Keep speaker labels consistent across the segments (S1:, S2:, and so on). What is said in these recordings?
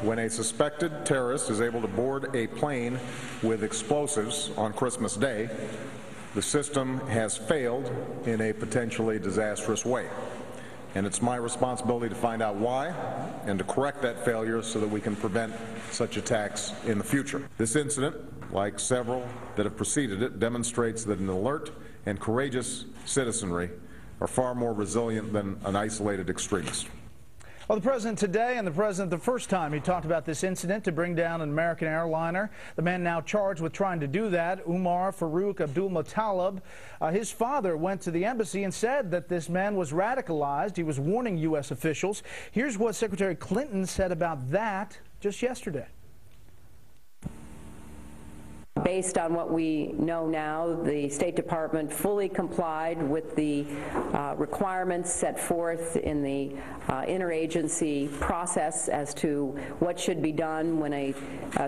S1: when a suspected terrorist is able to board a plane with explosives on Christmas Day, the system has failed in a potentially disastrous way. And it's my responsibility to find out why and to correct that failure so that we can prevent such attacks in the future. This incident, like several that have preceded it, demonstrates that an alert and courageous citizenry are far more resilient than an isolated extremist.
S2: Well, the president today and the president the first time he talked about this incident to bring down an American airliner. The man now charged with trying to do that, Umar Farouk Abdul-Muttalib. His father went to the embassy and said that this man was radicalized. He was warning U.S. officials. Here's what Secretary Clinton said about that just yesterday.
S3: Based on what we know now, the State Department fully complied with the requirements set forth in the interagency process as to what should be done when a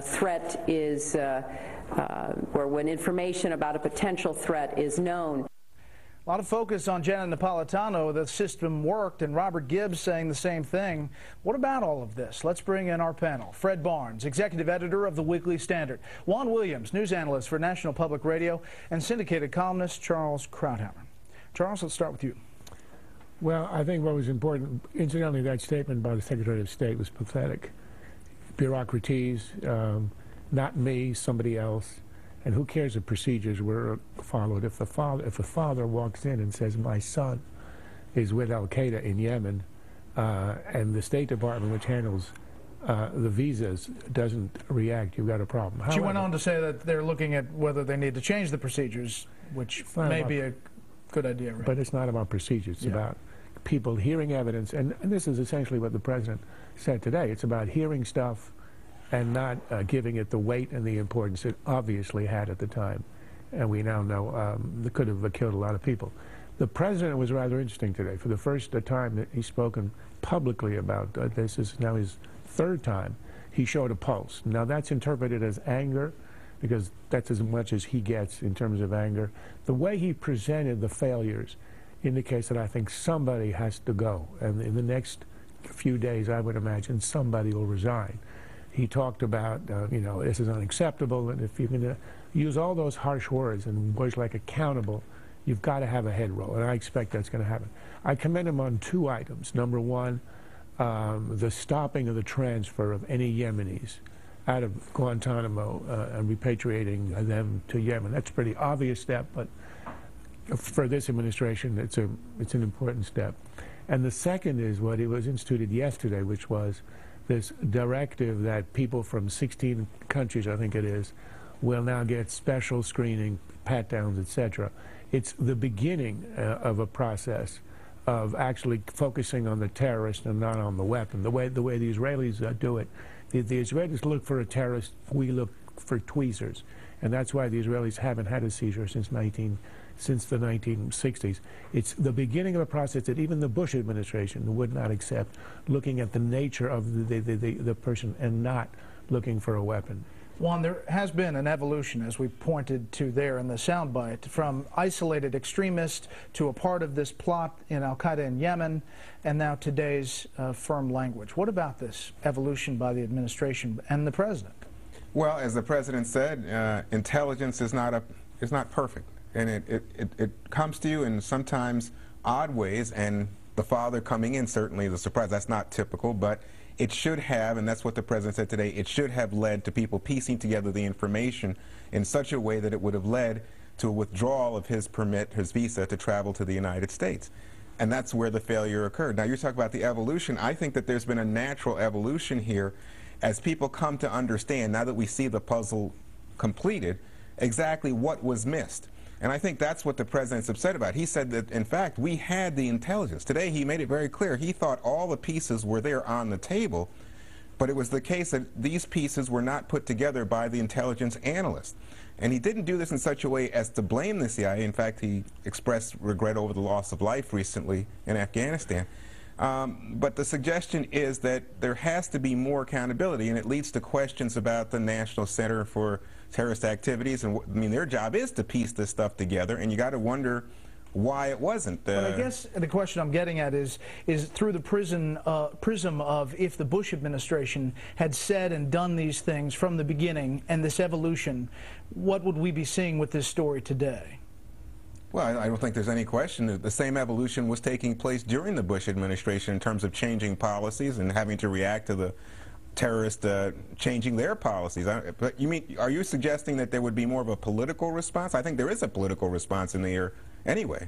S3: threat is, or when information about a potential threat is known.
S2: A lot of focus on Janet Napolitano. The system worked, and Robert Gibbs saying the same thing. What about all of this? Let's bring in our panel. Fred Barnes, executive editor of the Weekly Standard. Juan Williams, news analyst for National Public Radio, and syndicated columnist Charles Krauthammer. Charles, let's start with you.
S4: Well, I think what was important, incidentally, that statement by the Secretary of State was pathetic. Bureaucraties, not me, somebody else. And who cares if procedures were followed? If a father walks in and says, my son is with Al-Qaeda in Yemen, and the State Department, which handles the visas, doesn't react, you've got a problem. However,
S2: she went on to say that they're looking at whether they need to change the procedures, which may be a good idea. Right?
S4: But it's not about procedures. It's about people hearing evidence. And this is essentially what the president said today. It's about hearing stuff and not giving it the weight and the importance it obviously had at the time. And we now know that could have killed a lot of people. The president was rather interesting today. For the first time that he's spoken publicly about this is now his third time, he showed a pulse. Now that's interpreted as anger, because that's as much as he gets in terms of anger. The way he presented the failures indicates that I think somebody has to go. And in the next few days, I would imagine somebody will resign. He talked about, you know, this is unacceptable, and if you're going to use all those harsh words and words like accountable, you've got to have a head roll, and I expect that's going to happen. I commend him on two items. Number one, the stopping of the transfer of any Yemenis out of Guantanamo and repatriating them to Yemen. That's a pretty obvious step, but for this administration, it's an important step. And the second is what it was instituted yesterday, which was this directive that people from 16 countries, I think it is, will now get special screening, pat-downs, etc. It's the beginning of a process of actually focusing on the terrorist and not on the weapon. The way the Israelis do it, the Israelis look for a terrorist, we look for tweezers, and that's why the Israelis haven't had a seizure since the 1960s. It's the beginning of a process that even the Bush administration would not accept, looking at the nature of the person and not looking for a weapon.
S2: Juan, there has been an evolution, as we pointed to there in the soundbite, from isolated extremists to a part of this plot in Al-Qaeda in Yemen, and now today's firm language. What about this evolution by the administration and the president?
S5: Well, as the president said, intelligence is not perfect. And it comes to you in sometimes odd ways, and the father coming in certainly is a surprise. That's not typical, but it should have, and that's what the president said today, it should have led to people piecing together the information in such a way that it would have led to a withdrawal of his permit, his visa, to travel to the United States. And that's where the failure occurred. Now, you're talking about the evolution. I think that there's been a natural evolution here as people come to understand, now that we see the puzzle completed, exactly what was missed. And I think that's what the president's upset about. He said that, in fact, we had the intelligence. Today, he made it very clear. He thought all the pieces were there on the table, but it was the case that these pieces were not put together by the intelligence analyst. And he didn't do this in such a way as to blame the CIA. In fact, he expressed regret over the loss of life recently in Afghanistan. But the suggestion is that there has to be more accountability, and it leads to questions about the National Center for Terrorist Activities. And I mean, their job is to piece this stuff together, and you got to wonder why it wasn't.
S2: But I guess the question I'm getting at is through the prism of if the Bush administration had said and done these things from the beginning and this evolution, what would we be seeing with this story today?
S5: Well, I don't think there's any question that the same evolution was taking place during the Bush administration in terms of changing policies and having to react to the terrorists changing their policies. But are you suggesting that there would be more of a political response? I think there is a political response in the air anyway.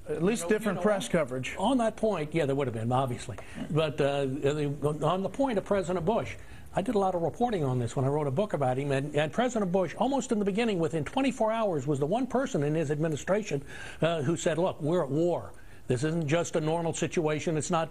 S2: At least different press coverage.
S6: On that point, yeah, there would have been, obviously. But on the point of President Bush, I did a lot of reporting on this when I wrote a book about him, and President Bush, almost in the beginning, within 24 hours, was the one person in his administration who said, look, we're at war. This isn't just a normal situation. It's not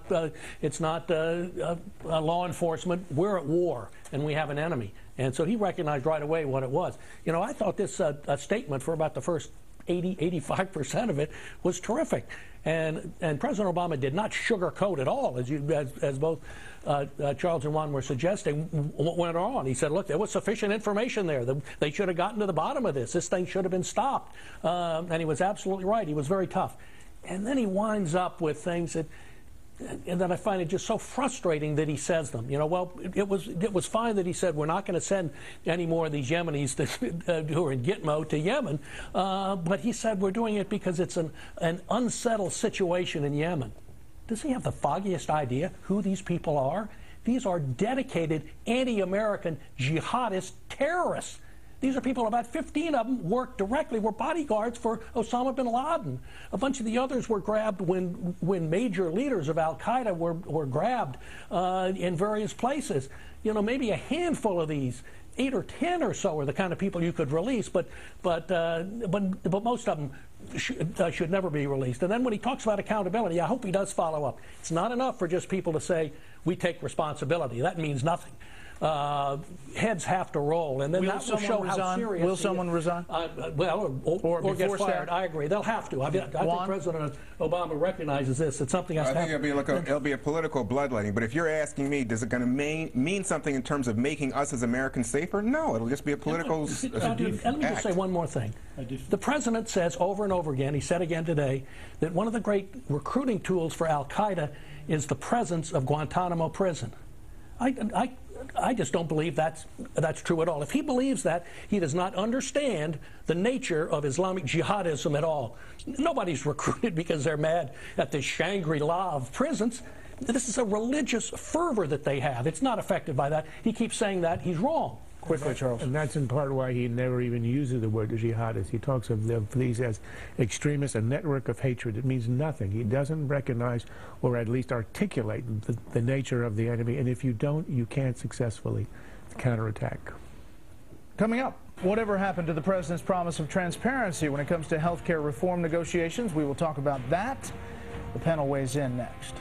S6: law enforcement. We're at war, and we have an enemy. And so he recognized right away what it was. You know, I thought this statement for about the first 85% of it was terrific. And President Obama did not sugarcoat at all, as both Charles and Juan were suggesting. What went on? He said, look, there was sufficient information there. They should have gotten to the bottom of this. This thing should have been stopped. And he was absolutely right. He was very tough. And then he winds up with things that I find it just so frustrating that he says them. You know, well, it was fine that he said we're not going to send any more of these Yemenis who are in Gitmo to Yemen, but he said we're doing it because it's an unsettled situation in Yemen. Does he have the foggiest idea who these people are? These are dedicated anti-American jihadist terrorists. These are people, about 15 of them were bodyguards for Osama bin Laden. A bunch of the others were grabbed when major leaders of al-Qaeda were grabbed in various places. You know, maybe a handful of these, 8 or 10 or so, are the kind of people you could release, but most of them should never be released. And then when he talks about accountability, I hope he does follow up. It's not enough for just people to say, we take responsibility. That means nothing. Heads have to roll, and then that will show how serious.
S2: Will someone resign?
S6: Well, or get fired. I agree. They'll have to. I think President Obama recognizes this. It's something I think
S5: it'll be a political bloodletting. But if you're asking me, is it going to mean something in terms of making us as Americans safer? No, it'll just be a political
S6: act. Let me just say one more thing. The president says over and over again, he said again today, that one of the great recruiting tools for al-Qaeda is the presence of Guantanamo prison. I just don't believe that's true at all. If he believes that, he does not understand the nature of Islamic jihadism at all. Nobody's recruited because they're mad at the Shangri-La of prisons. This is a religious fervor that they have. It's not affected by that. He keeps saying that. He's wrong.
S2: Quickly, Charles.
S4: And that's in part why he never even uses the word jihadist. He talks of these as extremists, a network of hatred. It means nothing. He doesn't recognize or at least articulate the nature of the enemy. And if you don't, you can't successfully counterattack.
S2: Coming up, whatever happened to the president's promise of transparency when it comes to health care reform negotiations? We will talk about that. The panel weighs in next.